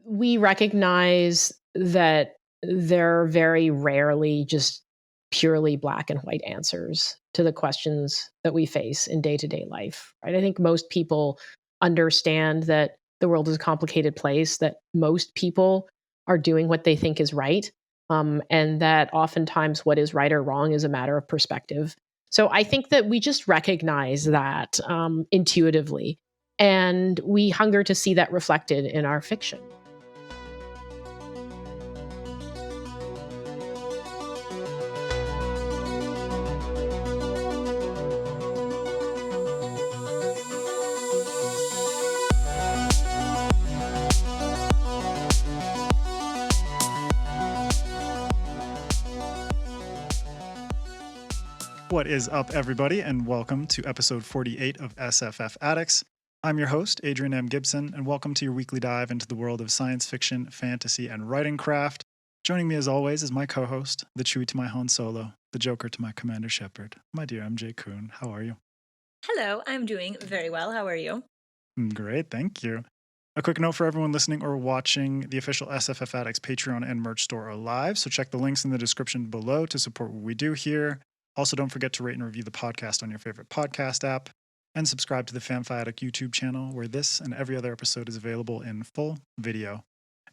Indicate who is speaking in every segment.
Speaker 1: we recognize that there are very rarely just purely black and white answers to the questions that we face in day-to-day life, right? I think most people understand that the world is a complicated place, that most people are doing what they think is right, and that oftentimes what is right or wrong is a matter of perspective. So I think that we just recognize that intuitively, and we hunger to see that reflected in our fiction.
Speaker 2: What is up, everybody, and welcome to episode 48 of SFF Addicts. I'm your host, Adrian M. Gibson, and welcome to your weekly dive into the world of science fiction, fantasy, and writing craft. Joining me, as always, is my co-host, the Chewie to my Han Solo, the Joker to my Commander Shepard, my dear M.J. Kuhn. How are you?
Speaker 3: Hello, I'm doing very well. How are you?
Speaker 2: Great, thank you. A quick note for everyone listening or watching, the official SFF Addicts Patreon and merch store are live, so check the links in the description below to support what we do here. Also, don't forget to rate and review the podcast on your favorite podcast app, and subscribe to the FanFiAddict YouTube channel, where this and every other episode is available in full video.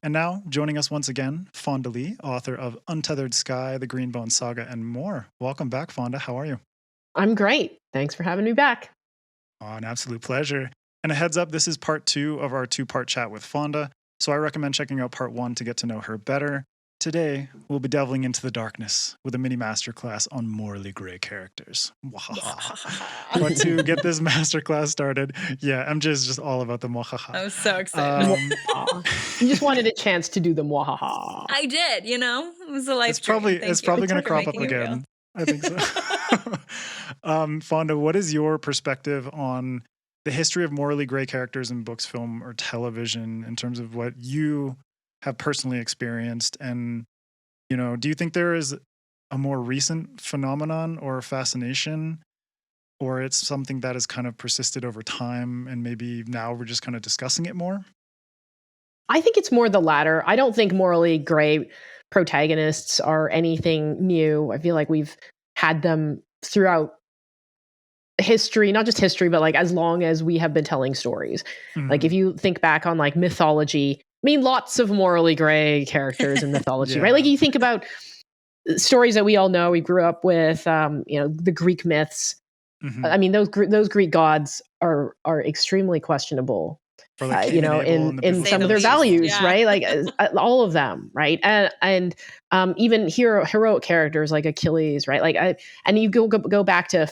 Speaker 2: And now, joining us once again, Fonda Lee, author of Untethered Sky, The Greenbone Saga, and more. Welcome back, Fonda. How are you?
Speaker 1: I'm great. Thanks for having me back.
Speaker 2: Oh, an absolute pleasure. And a heads up, this is part 2 of our 2-part chat with Fonda, so I recommend checking out part 1 to get to know her better. Today, we'll be delving into the darkness with a mini-masterclass on morally gray characters. But to get this masterclass started, MJ is just all about the mwahaha.
Speaker 3: I was so excited.
Speaker 1: You just wanted a chance to do the mwahaha.
Speaker 3: I did, it was a life
Speaker 2: It's probably going to crop up again. I think so. Fonda, what is your perspective on the history of morally gray characters in books, film, or television in terms of what you have personally experienced? And, do you think there is a more recent phenomenon or fascination, or it's something that has kind of persisted over time and maybe now we're just kind of discussing it more?
Speaker 1: I think it's more the latter. I don't think morally gray protagonists are anything new. I feel like we've had them throughout history, not just history, but like as long as we have been telling stories. Mm-hmm. Like if you think back on like mythology, lots of morally gray characters in mythology, right? Like you think about stories that we all know, we grew up with, the Greek myths. Mm-hmm. Those Greek gods are extremely questionable, in some of their values, right? Like all of them, right? And even heroic characters like Achilles, right? Like and you go back to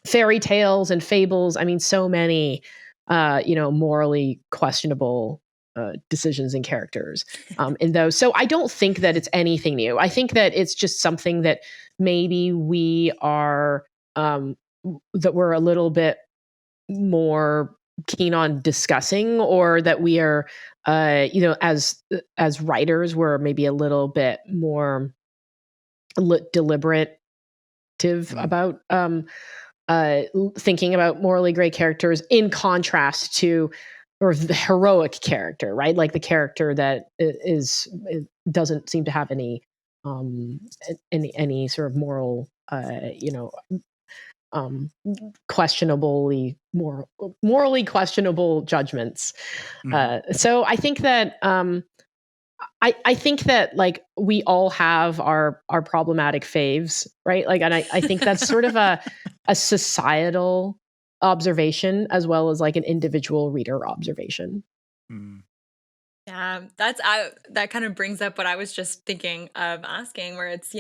Speaker 1: fairy tales and fables. So many, morally questionable decisions and characters in those. So I don't think that it's anything new. I think that it's just something that maybe we are, that we're a little bit more keen on discussing, or that we are, as writers, we're maybe a little bit more deliberative about thinking about morally gray characters in contrast to, or the heroic character, right? Like the character that doesn't seem to have any sort of moral, morally questionable judgments. So I think that I think that like we all have our problematic faves, right? Like, and I think that's sort of a societal observation as well as like an individual reader observation.
Speaker 3: Yeah, that kind of brings up what I was just thinking of asking, where it's,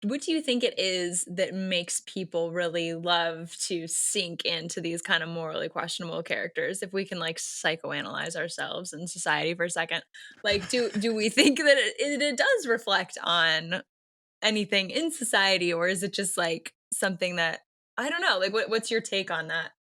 Speaker 3: what do you think it is that makes people really love to sink into these kind of morally questionable characters? If we can like psychoanalyze ourselves and society for a second, like do we think that it does reflect on anything in society, or is it just like something that, I don't know, like what's your take on that?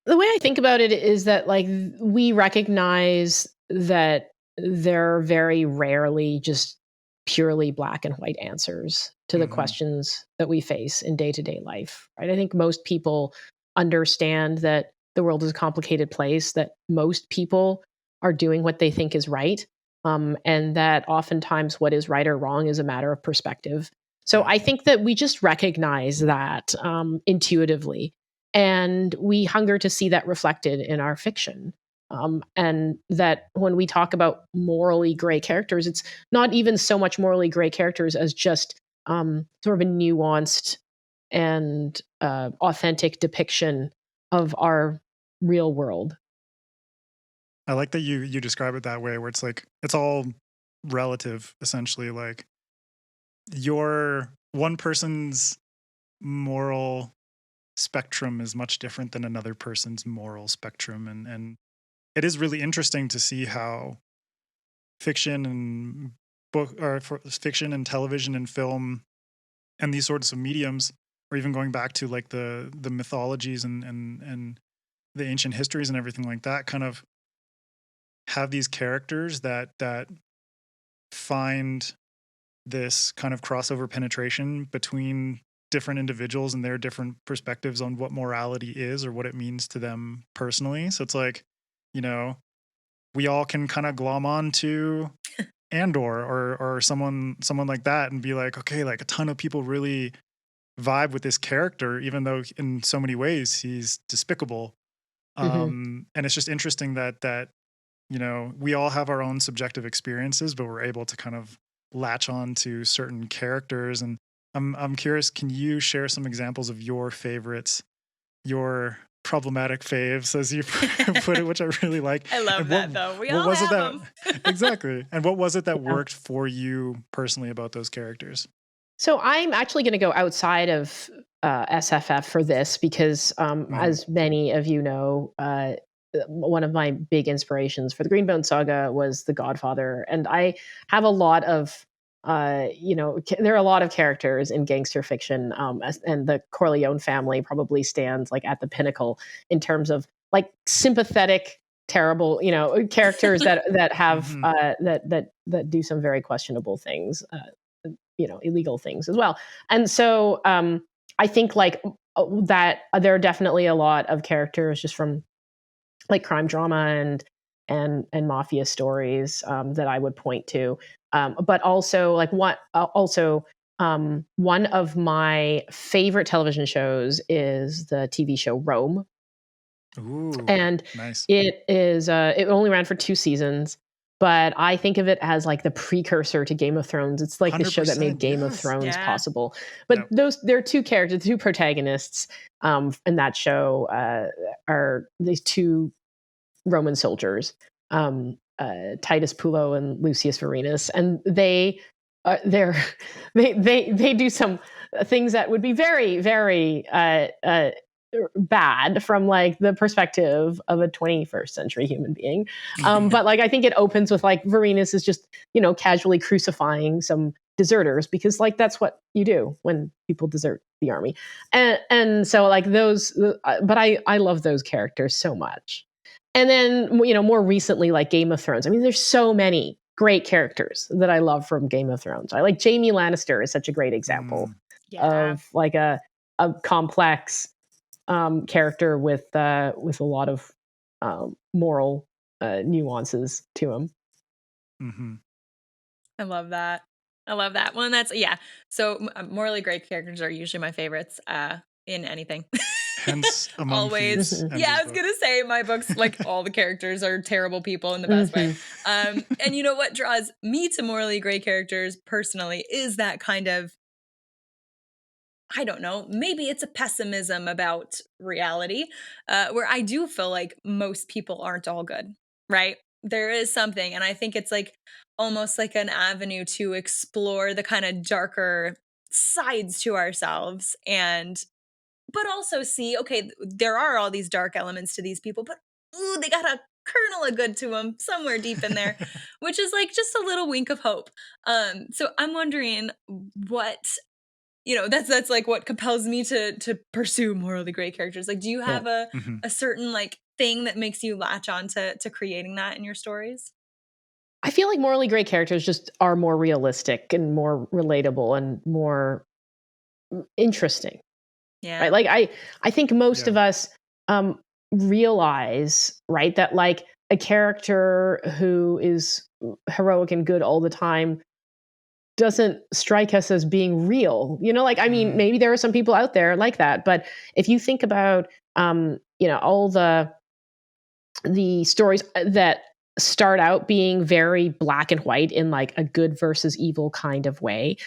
Speaker 1: The way I think about it is that like we recognize that there are very rarely just purely black and white answers to the questions that we face in day-to-day life, right? I think most people understand that the world is a complicated place, that most people are doing what they think is right, and that oftentimes what is right or wrong is a matter of perspective. So I think that we just recognize that intuitively, and we hunger to see that reflected in our fiction. And that when we talk about morally gray characters, it's not even so much morally gray characters as just sort of a nuanced and authentic depiction of our real world.
Speaker 2: I like that you describe it that way, where it's like it's all relative, essentially. Like your one person's moral spectrum is much different than another person's moral spectrum, and it is really interesting to see how fiction and fiction and television and film and these sorts of mediums, or even going back to like the mythologies and the ancient histories and everything like that, kind of have these characters that find this kind of crossover penetration between different individuals and their different perspectives on what morality is or what it means to them personally. So it's like, you know, we all can kind of glom on to Andor or someone like that and be like, okay, like a ton of people really vibe with this character, even though in so many ways he's despicable. And it's just interesting that you know, we all have our own subjective experiences, but we're able to kind of latch on to certain characters. And I'm curious, can you share some examples of your favorites, your problematic faves, as you put it, which I really like?
Speaker 3: I love that, though. We all have them.
Speaker 2: Exactly. And what was it that worked for you personally about those characters?
Speaker 1: So I'm actually going to go outside of SFF for this because, as many of you know, one of my big inspirations for the Greenbone saga was The Godfather. And I have a lot of, there are a lot of characters in gangster fiction, and the Corleone family probably stands like at the pinnacle in terms of like sympathetic, terrible, characters that have that do some very questionable things, illegal things as well. And so I think like that there are definitely a lot of characters just from like crime drama and mafia stories that I would point to. But also like one of my favorite television shows is the TV show Rome.
Speaker 2: Ooh,
Speaker 1: and
Speaker 2: nice.
Speaker 1: It is it only ran for 2 seasons, but I think of it as like the precursor to Game of Thrones. It's like the show that made Game of Thrones possible. But there are 2 characters, 2 protagonists in that show are these 2 Roman soldiers, Titus Pullo and Lucius Vorenus, and they do some things that would be very, very bad from like the perspective of a 21st century human being. But like I think it opens with like Vorenus is just casually crucifying some deserters because like that's what you do when people desert the army, and so like those. But I love those characters so much. And then, more recently, like Game of Thrones. I mean, there's so many great characters that I love from Game of Thrones. I like Jaime Lannister is such a great example of like a complex character with a lot of moral nuances to him.
Speaker 2: Mm-hmm.
Speaker 3: I love that. Well, that's So morally great characters are usually my favorites in anything.
Speaker 2: Hence, Among
Speaker 3: always.
Speaker 2: Thieves.
Speaker 3: I was gonna say my books, like all the characters are terrible people in the best way. And you know what draws me to morally gray characters personally is that kind of, I don't know, maybe it's a pessimism about reality, where I do feel like most people aren't all good, right? There is something, and I think it's like almost like an avenue to explore the kind of darker sides to ourselves but also see, okay, there are all these dark elements to these people, but ooh, they got a kernel of good to them somewhere deep in there, which is like just a little wink of hope. So I'm wondering what, that's like what compels me to pursue morally great characters. Like, do you have a certain like thing that makes you latch on to creating that in your stories?
Speaker 1: I feel like morally great characters just are more realistic and more relatable and more interesting.
Speaker 3: Yeah.
Speaker 1: Right. Like I think most of us, realize, right, that like a character who is heroic and good all the time doesn't strike us as being real. Like, I mean, maybe there are some people out there like that, but if you think about, all the stories that start out being very black and white in like a good versus evil kind of way,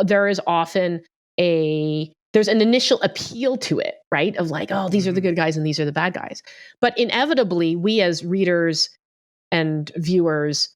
Speaker 1: there is often there's an initial appeal to it, right? Of like, oh, these are the good guys and these are the bad guys. But inevitably, we as readers and viewers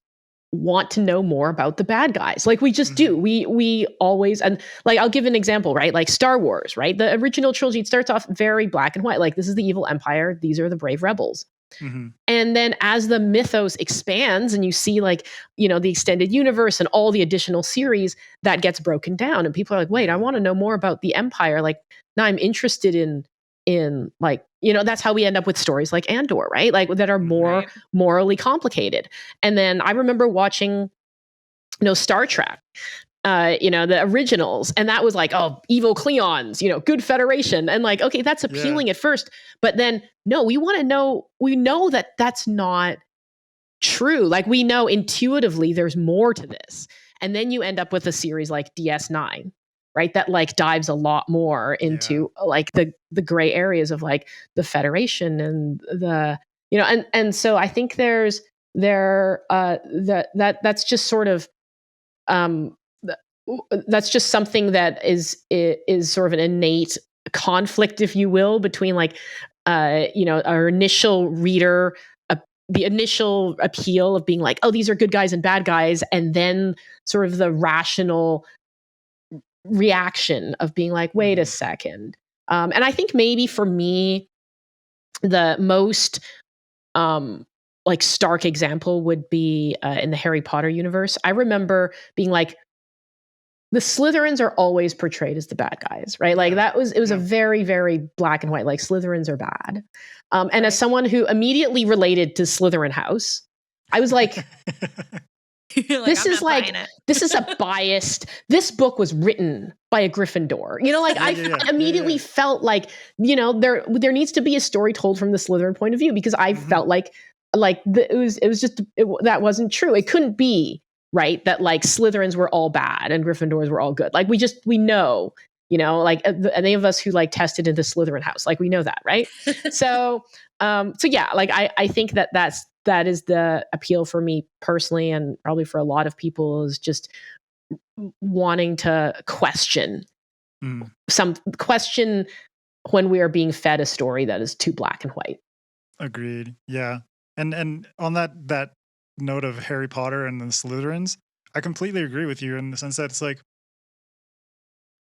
Speaker 1: want to know more about the bad guys. Like we just do. We always, and like I'll give an example, right? Like Star Wars, right? The original trilogy, it starts off very black and white. Like this is the evil empire, these are the brave rebels. And then as the mythos expands and you see like, the extended universe and all the additional series, that gets broken down and people are like, wait, I want to know more about the empire. Like now I'm interested in like, that's how we end up with stories like Andor, right? Like that are more morally complicated. And then I remember watching, Star Trek, the originals. And that was like, oh, evil Klingons, good Federation. And like, okay, that's appealing at first. But then, no, we know that that's not true. Like we know intuitively there's more to this. And then you end up with a series like DS9, right? That like dives a lot more into like the gray areas of like the Federation and the, and so I think that's just sort of, that's just something that is sort of an innate conflict, if you will, between like, our initial reader, the initial appeal of being like, oh, these are good guys and bad guys. And then sort of the rational reaction of being like, wait a second. And I think maybe for me, the most like stark example would be in the Harry Potter universe. I remember being like, the Slytherins are always portrayed as the bad guys, right? Like it was a very, very black and white, like Slytherins are bad. And as someone who immediately related to Slytherin House, I was like, this is a biased, this book was written by a Gryffindor. I immediately felt like, there needs to be a story told from the Slytherin point of view because I felt like that wasn't true. It couldn't be. Right. That like Slytherins were all bad and Gryffindors were all good. Like we know, like any of us who like tested into Slytherin House, like we know that. Right. So yeah, like I think that is the appeal for me personally. And probably for a lot of people is just wanting to question when we are being fed a story that is too black and white.
Speaker 2: Agreed. Yeah. And on that note of Harry Potter and the Slytherins, I completely agree with you in the sense that it's like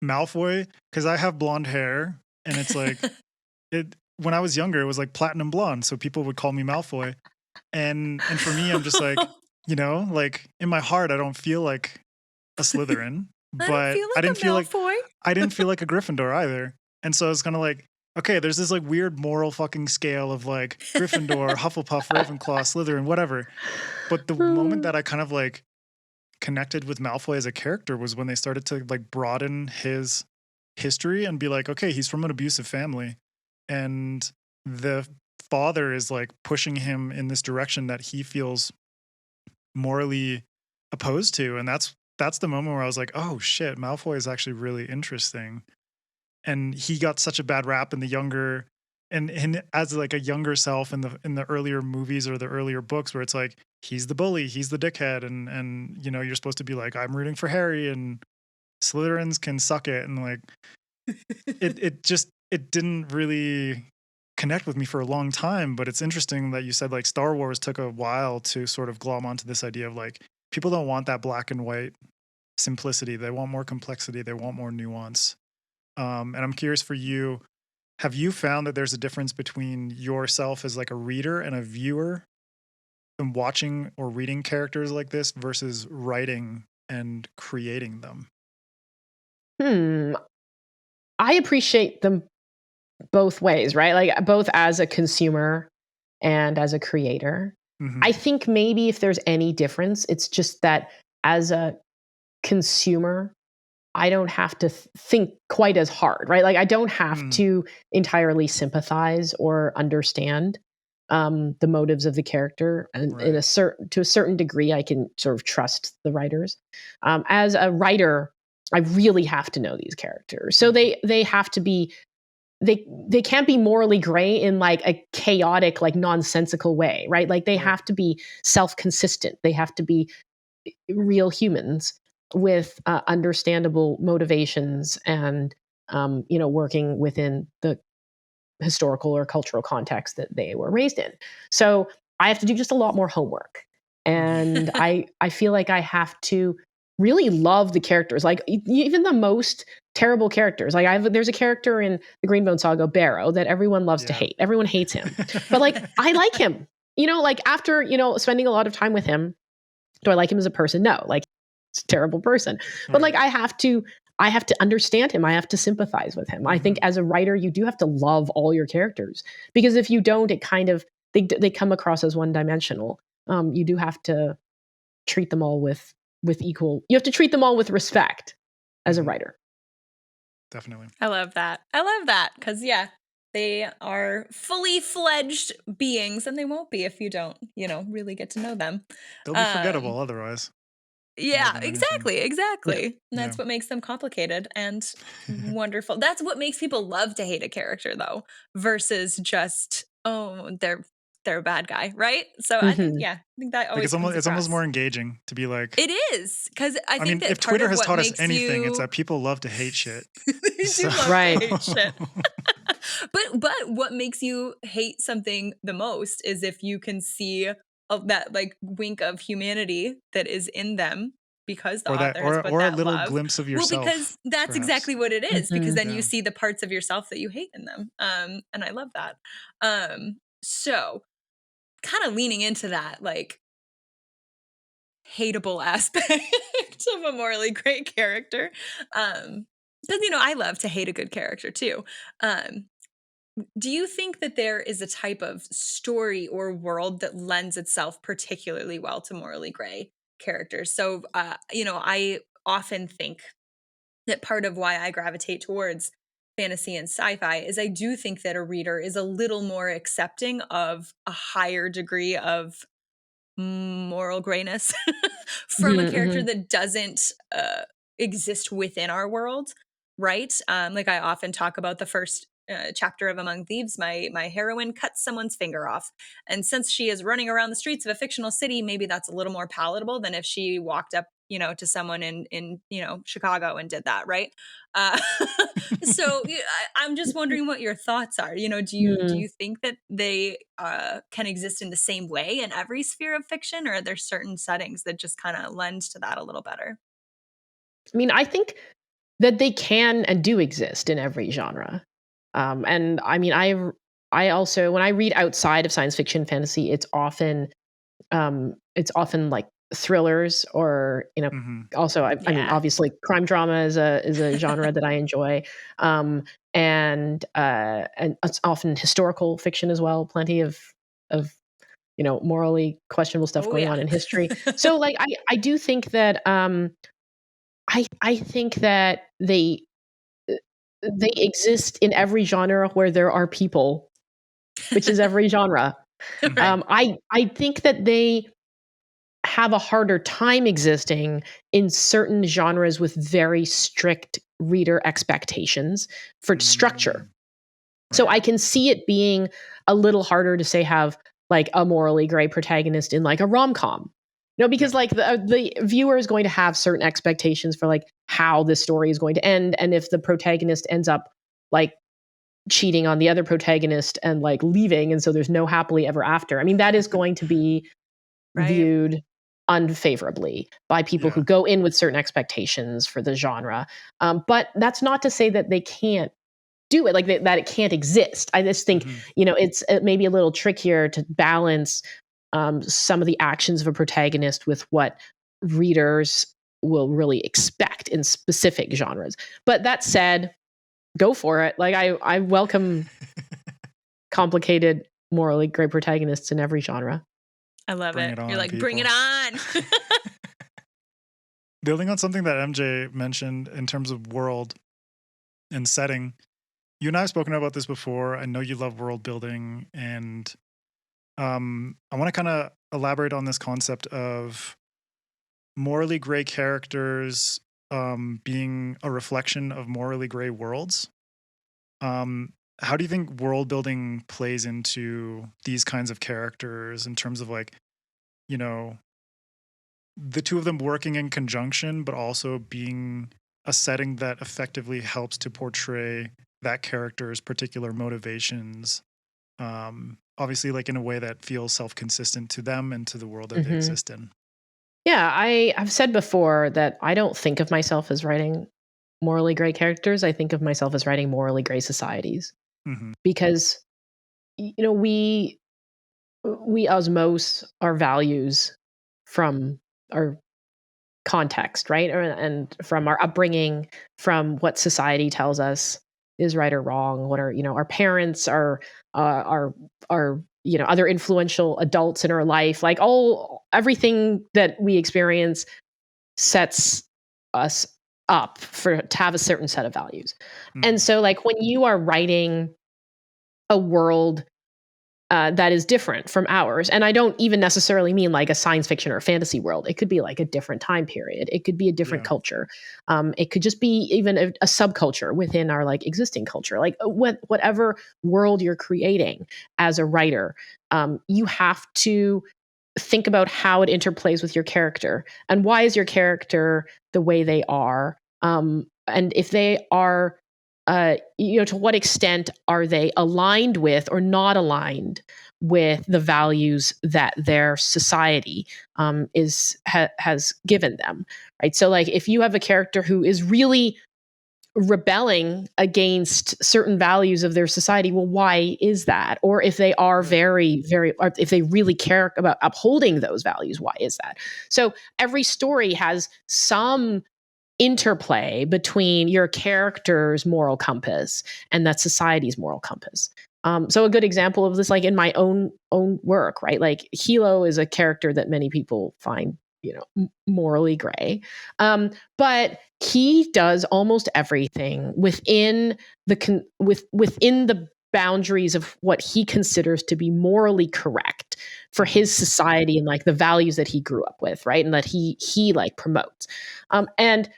Speaker 2: Malfoy, because I have blonde hair and it's like when I was younger it was like platinum blonde, so people would call me Malfoy, and for me I'm just like like in my heart I don't feel like a Slytherin, but I didn't feel like a Gryffindor either, and so it's kind of like, okay, there's this like weird moral fucking scale of like Gryffindor, Hufflepuff, Ravenclaw, Slytherin, whatever. But the moment that I kind of like connected with Malfoy as a character was when they started to like broaden his history and be like, okay, he's from an abusive family. And the father is like pushing him in this direction that he feels morally opposed to. And that's the moment where I was like, oh shit, Malfoy is actually really interesting. And he got such a bad rap in the younger, and as like a younger self in the earlier movies or the earlier books, where it's like he's the bully, he's the dickhead, and you're supposed to be like, I'm rooting for Harry and Slytherins can suck it, and like it didn't really connect with me for a long time. But it's interesting that you said like Star Wars took a while to sort of glom onto this idea of like people don't want that black and white simplicity, they want more complexity, they want more nuance. And I'm curious for you, have you found that there's a difference between yourself as like a reader and a viewer and watching or reading characters like this versus writing and creating them?
Speaker 1: I appreciate them both ways, right? Like both as a consumer and as a creator. I think maybe if there's any difference, it's just that as a consumer, I don't have to think quite as hard, right? Like I don't have to entirely sympathize or understand the motives of the character, and
Speaker 2: Right.
Speaker 1: to a certain degree, I can sort of trust the writers. As a writer, I really have to know these characters, so they have to be. They can't be morally gray in like a chaotic, like nonsensical way, right? Like they have to be self-consistent. They have to be real humans with understandable motivations and working within the historical or cultural context that they were raised in. So I have to do just a lot more homework, and I feel like I have to really love the characters, like even the most terrible characters. Like there's a character in the Greenbone Saga, Barrow, that everyone loves to hate. Everyone hates him, but like I like him. Like after spending a lot of time with him, do I like him as a person? No, like he's a terrible person. But like I have to understand him. I have to sympathize with him. I think as a writer, you do have to love all your characters, because if you don't, it kind of they come across as one-dimensional. You do have to treat them all with equal. You have to treat them all with respect as a writer.
Speaker 2: Definitely.
Speaker 3: I love that because they are fully fledged beings, and they won't be if you don't, really get to know them.
Speaker 2: They'll be forgettable otherwise.
Speaker 3: Yeah, exactly. And that's what makes them complicated and wonderful. That's what makes people love to hate a character, though, versus just, they're a bad guy, right? So I think that always
Speaker 2: it's almost more engaging to be like.
Speaker 3: It is, because I think that
Speaker 2: if Twitter has taught us anything,
Speaker 3: you...
Speaker 2: it's that people love to hate shit.
Speaker 3: They do love to hate shit. But what makes you hate something the most is if you can see that like wink of humanity that is in them, because the author has put
Speaker 2: or
Speaker 3: that
Speaker 2: a little
Speaker 3: love.
Speaker 2: glimpse of yourself.
Speaker 3: Well, because that's
Speaker 2: perhaps.
Speaker 3: Exactly what it is. Because then you see the parts of yourself that you hate in them. And I love that. So kind of leaning into that, like, hateable aspect of a morally great character. Because, I love to hate a good character too. Do you think that there is a type of story or world that lends itself particularly well to morally gray characters? So, I often think that part of why I gravitate towards fantasy and sci-fi is I do think that a reader is a little more accepting of a higher degree of moral grayness from a character that doesn't exist within our world, right? Like I often talk about the first chapter of Among Thieves. My heroine cuts someone's finger off, and since she is running around the streets of a fictional city, maybe that's a little more palatable than if she walked up to someone in Chicago and did that, right? So I'm just wondering what your thoughts are. Do you think that they can exist in the same way in every sphere of fiction, or are there certain settings that just kind of lend to that a little better?
Speaker 1: I mean, I think that they can and do exist in every genre. And I mean, I also, when I read outside of science fiction fantasy, it's often like thrillers, or also I mean, obviously crime drama is a genre that I enjoy, and it's often historical fiction as well. Plenty of morally questionable stuff going on in history. So like I do think that I think that they exist in every genre where there are people, which is every genre. Right. I think that they have a harder time existing in certain genres with very strict reader expectations for structure. So I can see it being a little harder to say have like a morally gray protagonist in like a rom-com. Because like the viewer is going to have certain expectations for like how this story is going to end, and if the protagonist ends up like cheating on the other protagonist and like leaving, and so there's no happily ever after. I mean, that is going to be viewed unfavorably by people who go in with certain expectations for the genre. But that's not to say that they can't do it, like that it can't exist. I just think it's maybe a little trickier to balance some of the actions of a protagonist with what readers will really expect in specific genres. But that said, go for it. Like I welcome complicated, morally gray protagonists in every genre.
Speaker 3: I love it. You're like, bring it on.
Speaker 2: Building on something that MJ mentioned in terms of world and setting, you and I have spoken about this before. I know you love world building, and I want to kind of elaborate on this concept of morally gray characters being a reflection of morally gray worlds. How do you think world building plays into these kinds of characters in terms of like, you know, the two of them working in conjunction, but also being a setting that effectively helps to portray that character's particular motivations? Obviously, like in a way that feels self-consistent to them and to the world that they exist in.
Speaker 1: Yeah, I've said before that I don't think of myself as writing morally gray characters. I think of myself as writing morally gray societies
Speaker 2: Mm-hmm.
Speaker 1: because we osmose our values from our context, right? And from our upbringing, from what society tells us is right or wrong. What are our parents, our other influential adults in our life, like everything that we experience sets us up to have a certain set of values.
Speaker 2: Mm-hmm.
Speaker 1: And so, like when you are writing a world that is different from ours. And I don't even necessarily mean like a science fiction or a fantasy world. It could be like a different time period. It could be a different culture. It could just be even a subculture within our like existing culture. Like whatever world you're creating as a writer, you have to think about how it interplays with your character and why is your character the way they are. And if they are to what extent are they aligned with or not aligned with the values that their society has given them, right? So, like, if you have a character who is really rebelling against certain values of their society, well, why is that? Or if they are very, very, or if they really care about upholding those values, why is that? So, every story has some interplay between your character's moral compass and that society's moral compass. So a good example of this, like in my own work, right? Like Hilo is a character that many people find, morally gray, but he does almost everything within within the boundaries of what he considers to be morally correct for his society and like the values that he grew up with, right? And that he like promotes. And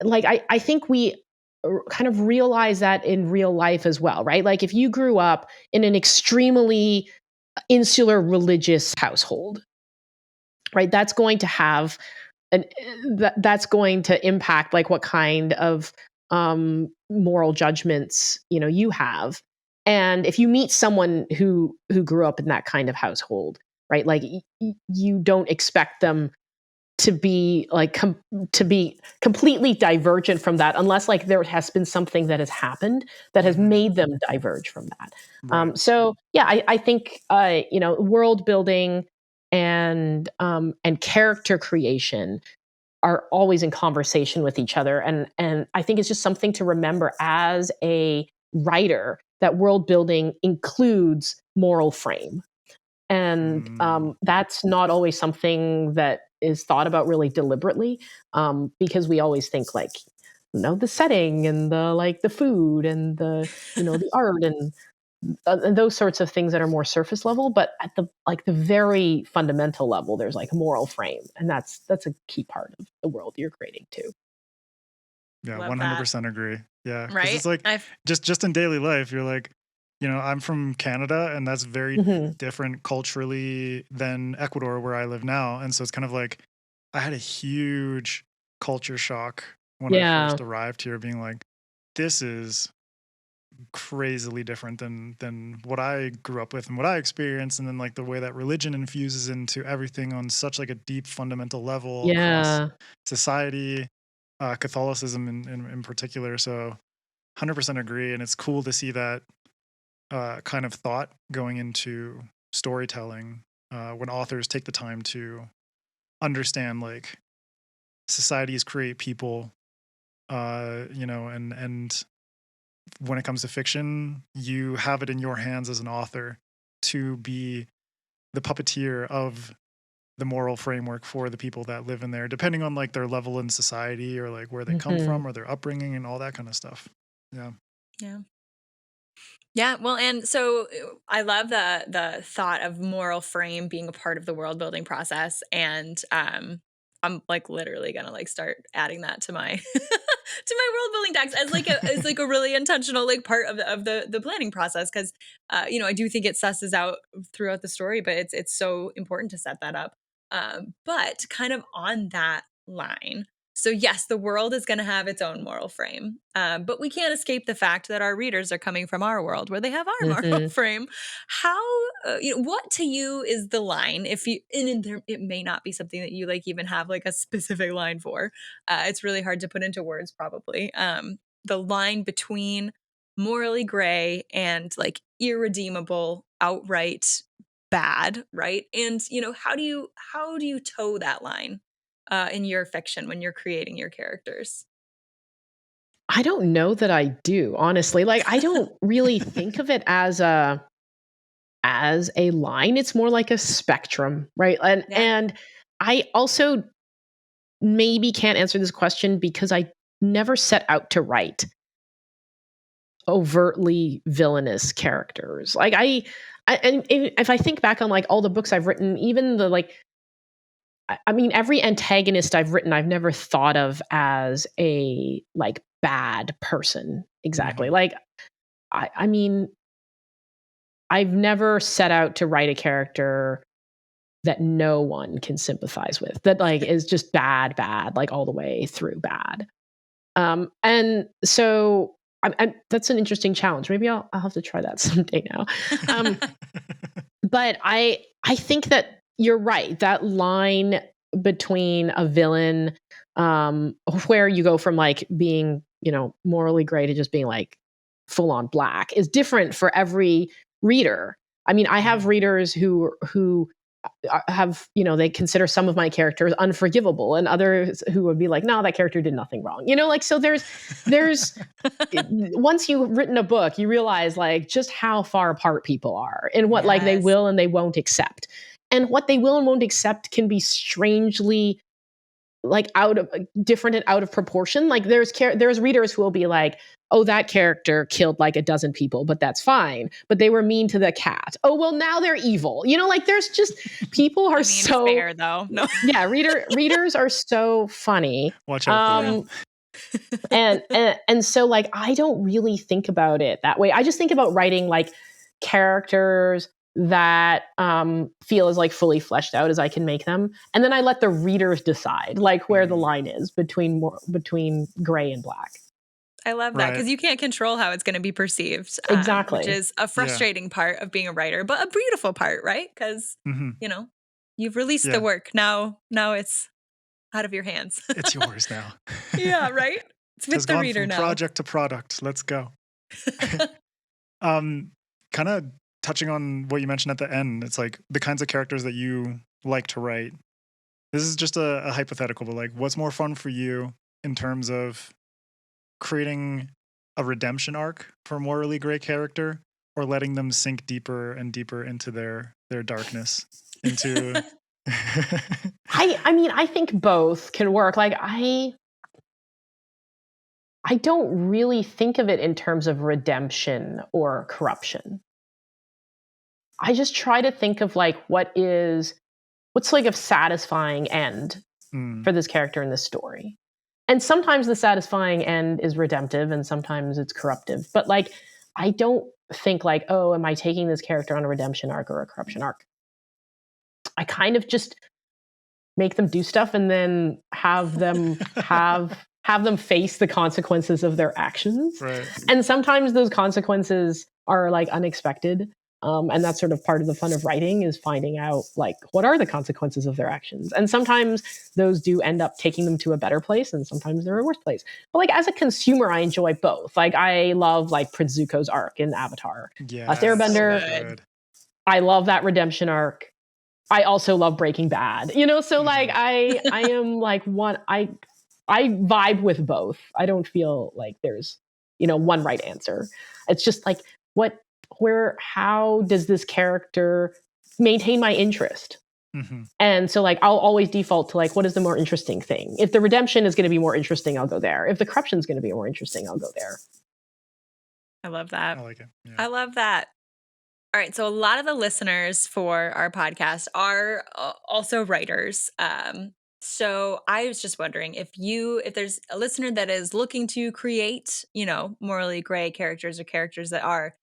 Speaker 1: like I think we kind of realize that in real life as well, right? Like if you grew up in an extremely insular religious household, right, that's going to have that's going to impact like what kind of moral judgments you have. And if you meet someone who grew up in that kind of household, right, like you don't expect them to be like to be completely divergent from that unless like there has been something that has happened that has made them diverge from that.
Speaker 2: Right.
Speaker 1: So yeah, I think world building and character creation are always in conversation with each other, and I think it's just something to remember as a writer that world building includes moral frame. And that's not always something that is thought about really deliberately, because we always think like, the setting and the food and the art and those sorts of things that are more surface level. But at the very fundamental level, there's like moral frame, and that's a key part of the world you're creating too.
Speaker 2: Yeah,
Speaker 3: Love
Speaker 2: 100% agree. Yeah, because
Speaker 3: Right?
Speaker 2: it's like just in daily life, you're like, I'm from Canada, and that's very different culturally than Ecuador, where I live now. And so it's kind of like I had a huge culture shock when I first arrived here, being like, this is crazily different than what I grew up with and what I experienced, and then like the way that religion infuses into everything on such like a deep fundamental level across society, Catholicism in particular. So 100% agree, and it's cool to see that kind of thought going into storytelling when authors take the time to understand like societies create people, and when it comes to fiction, you have it in your hands as an author to be the puppeteer of the moral framework for the people that live in there, depending on like their level in society or like where they come
Speaker 1: Mhm.
Speaker 2: from or their upbringing and all that kind of stuff. Yeah.
Speaker 3: Yeah. Yeah, well, and so I love the thought of moral frame being a part of the world building process, and I'm like literally gonna like start adding that to my to my world building decks as like a really intentional like part of the planning process, because you know, I do think it susses out throughout the story, but it's so important to set that up. But kind of on that line. So, yes, the world is going to have its own moral frame, but we can't escape the fact that our readers are coming from our world where they have our moral
Speaker 1: Mhm.
Speaker 3: frame. How, you know, what to you is the line? If you, and there, it may not be something that you like even have like a specific line for. It's really hard to put into words, probably. The line between morally gray and like irredeemable, outright bad, right? And you know, how do you toe that line in your fiction when you're creating your characters?
Speaker 1: I don't know that I do, honestly. Like, I don't really think of it as a line. It's more like a spectrum, right? And
Speaker 3: Yeah.
Speaker 1: and I also maybe can't answer this question because I never set out to write overtly villainous characters. Like and if I think back on like all the books I've written, even the like I mean, every antagonist I've written, I've never thought of as a like bad person exactly.
Speaker 2: Mhm.
Speaker 1: Like, I mean, I've never set out to write a character that no one can sympathize with, that like is just bad, like all the way through bad. And so that's an interesting challenge. Maybe I'll have to try that someday now. Um, but I think that you're right. That line between a villain, where you go from like being, you know, morally gray to just being like full on black is different for every reader. I mean, I have readers who have, you know, they consider some of my characters unforgivable, and others who would be like, no, that character did nothing wrong. You know, like, so there's once you've written a book, you realize like just how far apart people are and what like they
Speaker 3: Yes.
Speaker 1: will and they won't accept. And what they will and won't accept can be strangely like out of different and out of proportion. Like there's readers who will be like, oh, that character killed like a dozen people, but that's fine. But they were mean to the cat. Oh, well, now they're evil. You know, like there's just people are
Speaker 3: I mean,
Speaker 1: so
Speaker 3: fair though. No.
Speaker 1: yeah, readers are so funny.
Speaker 2: Watch out for them.
Speaker 1: And so like I don't really think about it that way. I just think about writing like characters that feel as like fully fleshed out as I can make them, and then I let the readers decide like where the line is between gray and black.
Speaker 3: I love that,
Speaker 2: Right.
Speaker 3: because you can't control how it's going to be perceived,
Speaker 1: Exactly.
Speaker 3: which is a frustrating part of being a writer, but a beautiful part, right? Because
Speaker 2: Mhm.
Speaker 3: you know, you've released
Speaker 2: Yeah.
Speaker 3: the work. Now it's out of your hands.
Speaker 2: It's yours now.
Speaker 3: Yeah, right. It's
Speaker 2: It has
Speaker 3: with the
Speaker 2: gone
Speaker 3: reader
Speaker 2: from
Speaker 3: now.
Speaker 2: project to product. Let's go. Kind of touching on what you mentioned at the end, it's like the kinds of characters that you like to write. This is just a hypothetical, but like, what's more fun for you in terms of creating a redemption arc for a morally gray character, or letting them sink deeper and deeper into their darkness? Into
Speaker 1: I mean, I think both can work. Like I don't really think of it in terms of redemption or corruption. I just try to think of like what's like a satisfying end
Speaker 2: Mm,
Speaker 1: for this character in this story. And sometimes the satisfying end is redemptive and sometimes it's corruptive. But like I don't think like, oh, am I taking this character on a redemption arc or a corruption arc? I kind of just make them do stuff and then have them have them face the consequences of their actions.
Speaker 2: right.
Speaker 1: And sometimes those consequences are like unexpected. And that's sort of part of the fun of writing, is finding out like what are the consequences of their actions. And sometimes those do end up taking them to a better place, and sometimes they're a worse place. But like as a consumer, I enjoy both. Like I love like Prince Zuko's arc in Avatar.
Speaker 2: Yeah.
Speaker 1: Airbender.
Speaker 3: good.
Speaker 1: I love that redemption arc. I also love Breaking Bad. You know, so like I am like I vibe with both. I don't feel like there's, you know, one right answer. It's just like how does this character maintain my interest?
Speaker 2: Mhm.
Speaker 1: And so like I'll always default to like, what is the more interesting thing? If the redemption is going to be more interesting, I'll go there. If the corruption is going to be more interesting, I'll go there.
Speaker 3: I love that.
Speaker 2: I like it. Yeah.
Speaker 3: I love that. All right. So a lot of the listeners for our podcast are also writers. So I was just wondering if there's a listener that is looking to create, morally gray characters or characters that are,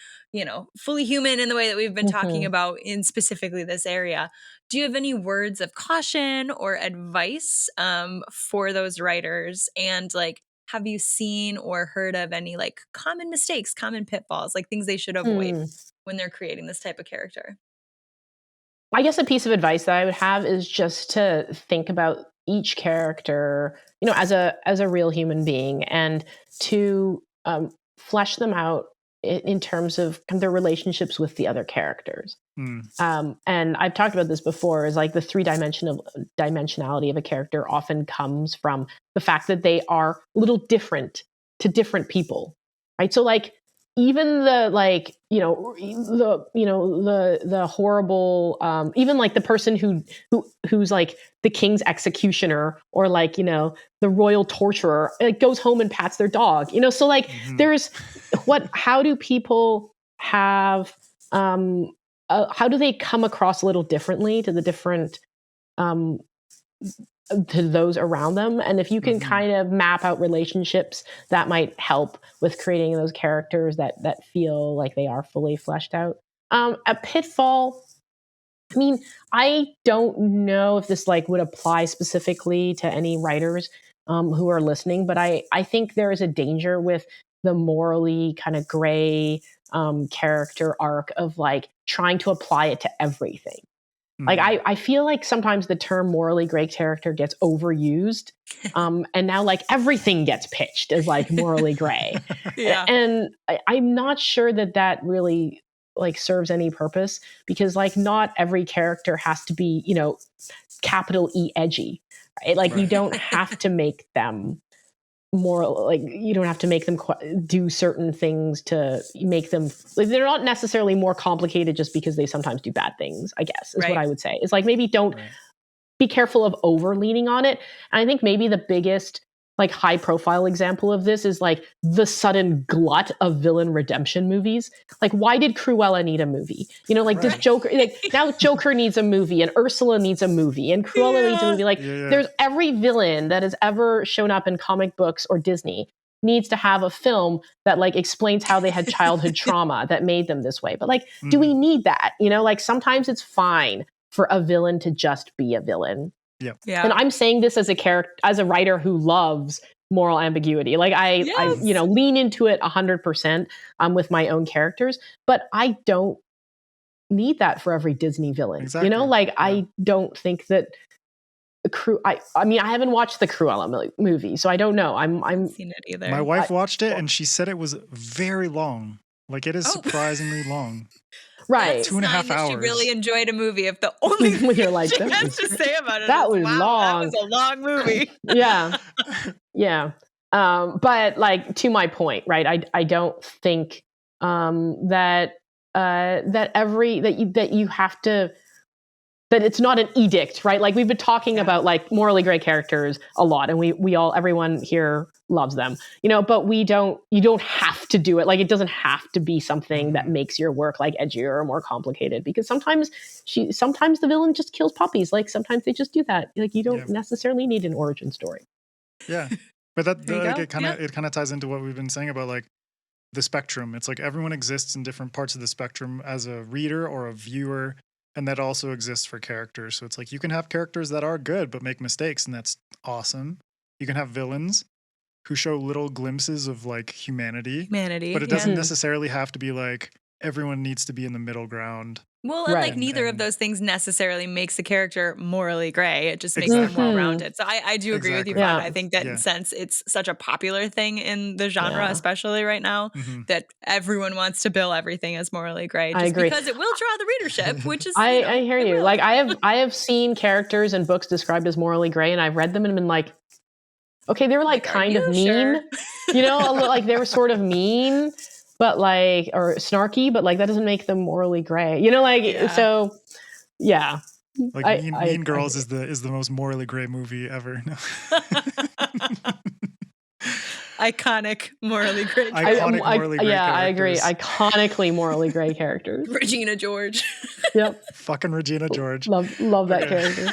Speaker 3: fully human in the way that we've been talking about in specifically this area. Do you have any words of caution or advice for those writers? And like, have you seen or heard of any like common mistakes, common pitfalls, like things they should avoid when they're creating this type of character?
Speaker 1: I guess a piece of advice that I would have is just to think about each character, as a real human being, and to flesh them out in terms of their relationships with the other characters. And I've talked about this before, is like the dimensionality of a character often comes from the fact that they are a little different to different people, right? So like even the like, the horrible, even like the person who's like the king's executioner, or like, the royal torturer, like goes home and pats their dog, so like there's how do people have, how do they come across a little differently to the different, to those around them? And if you can kind of map out relationships, that might help with creating those characters that feel like they are fully fleshed out. A pitfall, I mean, I don't know if this like would apply specifically to any writers who are listening, but I think there is a danger with the morally kind of gray character arc of like trying to apply it to everything. Like I feel like sometimes the term morally gray character gets overused, and now like everything gets pitched as like morally gray. And I'm not sure that really like serves any purpose, because like not every character has to be, capital E edgy, right? Like you don't have to make them more, like you don't have to make them do certain things to make them, like, they're not necessarily more complicated just because they sometimes do bad things, I guess is what I would say. It's like maybe don't be careful of over leaning on it. And I think maybe the biggest like high profile example of this is like the sudden glut of villain redemption movies. Like why did Cruella need a movie? Like this Joker, like now Joker needs a movie, and Ursula needs a movie, and Cruella needs a movie. Like there's every villain that has ever shown up in comic books or Disney needs to have a film that like explains how they had childhood trauma that made them this way. But like, do we need that? Like sometimes it's fine for a villain to just be a villain. Yeah. And I'm saying this as a writer who loves moral ambiguity. Like I lean into it 100% with my own characters, but I don't need that for every Disney villain. Exactly. I don't think that I mean, I haven't watched the Cruella movie, so I don't know. I haven't
Speaker 3: seen it either.
Speaker 2: My wife watched it and she said it was very long. Like it is surprisly long.
Speaker 1: Right.
Speaker 2: 2.5 hours.
Speaker 3: She really enjoyed a movie if the only thing
Speaker 1: you're like,
Speaker 3: she has to say about it
Speaker 1: that
Speaker 3: is,
Speaker 1: was long.
Speaker 3: That was a long movie.
Speaker 1: Yeah. But like to my point, right? I don't think that you have to, that it's not an edict, right? Like we've been talking about like morally gray characters a lot, and everyone here loves them, but you don't have to do it. Like it doesn't have to be something that makes your work like edgier or more complicated, because sometimes the villain just kills puppies. Like sometimes they just do that. Like you don't necessarily need an origin story.
Speaker 2: Yeah. But it kind of ties into what we've been saying about like the spectrum. It's like everyone exists in different parts of the spectrum as a reader or a viewer. And that also exists for characters. So it's like you can have characters that are good but make mistakes, and that's awesome. You can have villains who show little glimpses of like humanity. But it doesn't necessarily have to be like everyone needs to be in the middle ground.
Speaker 3: Well, and like neither of those things necessarily makes a character morally gray. It just makes them well-rounded. So I do agree with you, Fonda. I think that in sense, it's such a popular thing in the genre, especially right now, that everyone wants to bill everything as morally gray. Just because it will draw the readership, which is
Speaker 1: I hear you. Like I have seen characters in books described as morally gray, and I've read them and been like, okay, they were like kind of mean, like they were sort of mean, but like, or snarky, but like that doesn't make them morally gray, so yeah.
Speaker 2: Like Mean Girls is the most morally gray movie ever. No.
Speaker 3: Iconic morally gray.
Speaker 2: Iconic morally gray
Speaker 1: I agree.
Speaker 2: characters.
Speaker 1: Iconically morally gray characters.
Speaker 3: Regina George.
Speaker 1: Yep.
Speaker 2: Fucking Regina George.
Speaker 1: Love that character.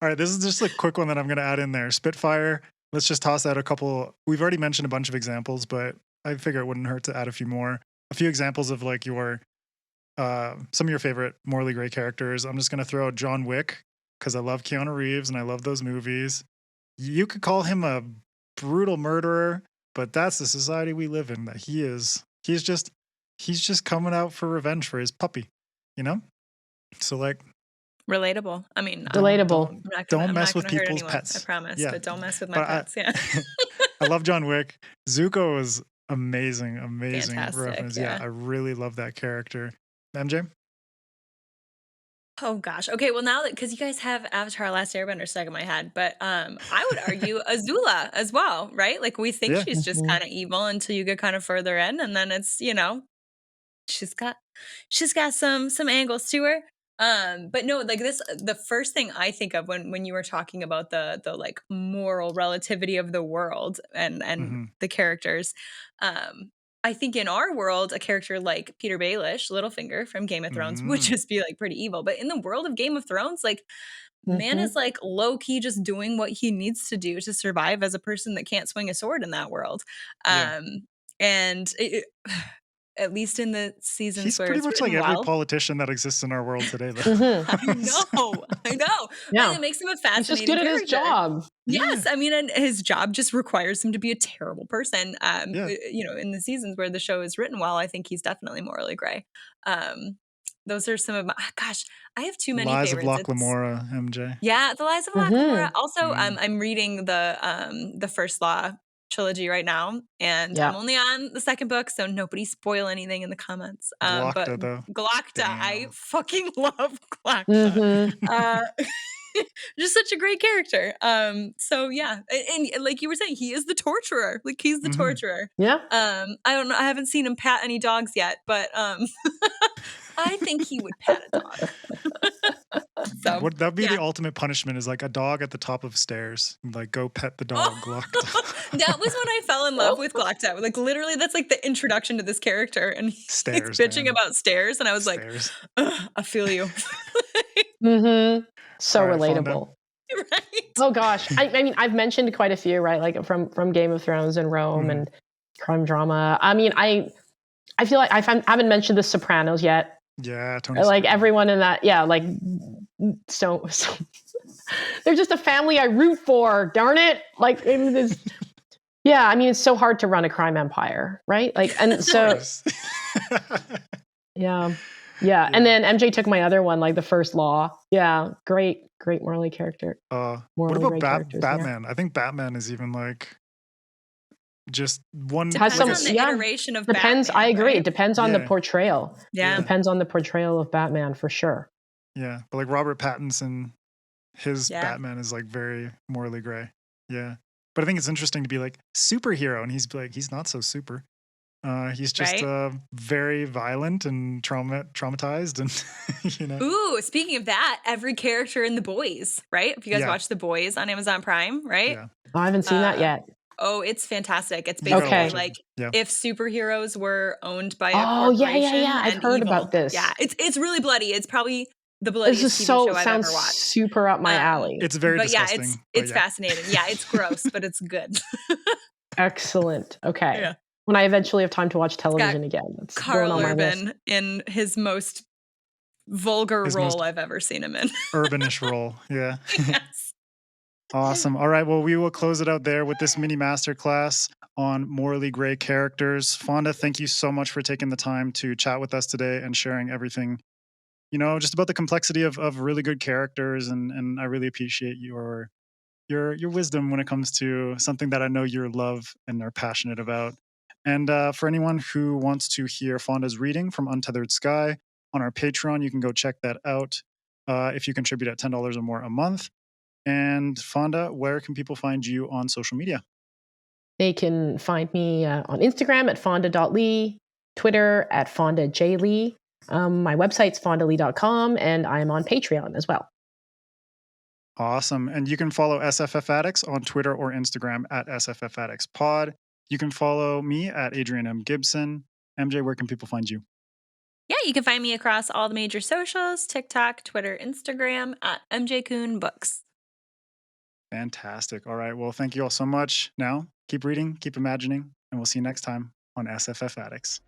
Speaker 2: All right, this is just a quick one that I'm going to add in there. Spitfire. Let's just toss out a couple. We've already mentioned a bunch of examples, but I figure it wouldn't hurt to add a few more. A few examples of like your some of your favorite morally gray characters. I'm just going to throw out John Wick because I love Keanu Reeves and I love those movies. You could call him a brutal murderer, but that's the society we live in. That he's just coming out for revenge for his puppy, you know. So like,
Speaker 3: relatable. I mean,
Speaker 1: relatable.
Speaker 2: Don't mess with people's pets.
Speaker 3: I promise.
Speaker 2: Yeah.
Speaker 3: But don't mess with my pets. Yeah.
Speaker 2: I love John Wick. Zuko is amazing
Speaker 3: Fantastic,
Speaker 2: reference. Yeah, I really love that character. MJ?
Speaker 3: Oh gosh. Okay. Well, now that because you guys have Avatar: Last Airbender stuck in my head, but I would argue Azula as well, right? Like we think she's just kind of evil until you get kind of further in, and then it's she's got some angles to her. But no, like the first thing I think of when you were talking about the like moral relativity of the world and the characters, I think in our world, a character like Peter Baelish, Littlefinger from Game of Thrones, would just be like pretty evil. But in the world of Game of Thrones, like man is like low key just doing what he needs to do to survive as a person that can't swing a sword in that world. And at least in the seasons
Speaker 2: he's
Speaker 3: where
Speaker 2: pretty
Speaker 3: it's
Speaker 2: much like
Speaker 3: written
Speaker 2: every
Speaker 3: well.
Speaker 2: politician that exists in our world today.
Speaker 3: I know.
Speaker 1: Yeah.
Speaker 3: It makes him a fascinating
Speaker 1: He's just good at his job.
Speaker 3: Yes, I mean, and his job just requires him to be a terrible person. In the seasons where the show is written well, I think he's definitely morally gray. Those are some of my. Gosh, I have too many
Speaker 2: Lies
Speaker 3: favorites.
Speaker 2: of Locke Lamora, MJ.
Speaker 3: Yeah, the Lies of Locke Lamora. Also, I'm reading the First Law trilogy right now, and I'm only on the second book, so nobody spoil anything in the comments.
Speaker 2: Glokta, though.
Speaker 3: Glokta, I fucking love Glokta. Just such a great character. So yeah, and like you were saying, he is the torturer. Like he's the torturer.
Speaker 1: Yeah.
Speaker 3: I don't know. I haven't seen him pat any dogs yet, but I think he would pat a dog. So
Speaker 2: that'd be the ultimate punishment is like a dog at the top of stairs. Like go pet the dog, Glokta.
Speaker 3: That was when I fell in love with Glokta. Like literally that's like the introduction to this character. And he's bitching about stairs. And I was like, I feel you.
Speaker 1: So relatable.
Speaker 2: Fonda.
Speaker 3: Right.
Speaker 1: Oh gosh. I mean, I've mentioned quite a few, right? Like from Game of Thrones and Rome and crime drama. I mean, I feel like I haven't mentioned The Sopranos yet.
Speaker 2: Yeah, Tony.
Speaker 1: Like everyone in that, like so they're just a family I root for. Darn it! Like it is. Yeah, I mean it's so hard to run a crime empire, right? Like, and so yeah. And then MJ took my other one, like The First Law. Yeah, great morally character.
Speaker 2: What about Batman? I think Batman is even like just one.
Speaker 3: Depends on the iteration of
Speaker 1: Batman. I agree.
Speaker 3: Right?
Speaker 1: It depends on the portrayal.
Speaker 3: Yeah.
Speaker 1: Depends on the portrayal of Batman for sure.
Speaker 2: Yeah. But like Robert Pattinson, his Batman is like very morally gray. Yeah. But I think it's interesting to be like superhero. And he's like, he's not so super. He's just very violent and traumatized and,
Speaker 3: Ooh, speaking of that, every character in The Boys, right? If you guys watch The Boys on Amazon Prime, right?
Speaker 1: Yeah. I haven't seen that yet.
Speaker 3: Oh, it's fantastic. It's basically like if superheroes were owned by a corporation.
Speaker 1: Yeah. I've heard about this.
Speaker 3: Yeah, it's really bloody. It's probably the bloodiest TV show I've ever watched.
Speaker 1: Super up my alley.
Speaker 2: It's very disgusting.
Speaker 3: Yeah, it's fascinating. Yeah, it's gross, but it's good.
Speaker 1: Excellent. Okay. Yeah. When I eventually have time to watch television again. That's
Speaker 3: Carl Urban in his most vulgar role I've ever seen him in.
Speaker 2: Urbanish role. Yeah.
Speaker 3: Yes.
Speaker 2: Awesome. All right. Well, we will close it out there with this mini masterclass on morally gray characters. Fonda, thank you so much for taking the time to chat with us today and sharing everything, just about the complexity of really good characters. And I really appreciate your wisdom when it comes to something that I know you love and are passionate about. And for anyone who wants to hear Fonda's reading from Untethered Sky on our Patreon, you can go check that out if you contribute at $10 or more a month. And Fonda, where can people find you on social media?
Speaker 1: They can find me on Instagram at fonda.lee, Twitter at fondajlee, My website's fondalee.com, and I'm on Patreon as well.
Speaker 2: Awesome. And you can follow SFF Addicts on Twitter or Instagram at sffaddictspod. You can follow me at Adrian M. Gibson. MJ, where can people find you?
Speaker 3: Yeah, you can find me across all the major socials, TikTok, Twitter, Instagram at MJ Kuhn Books.
Speaker 2: Fantastic. All right. Well, thank you all so much. Now, keep reading, keep imagining, and we'll see you next time on SFF Addicts.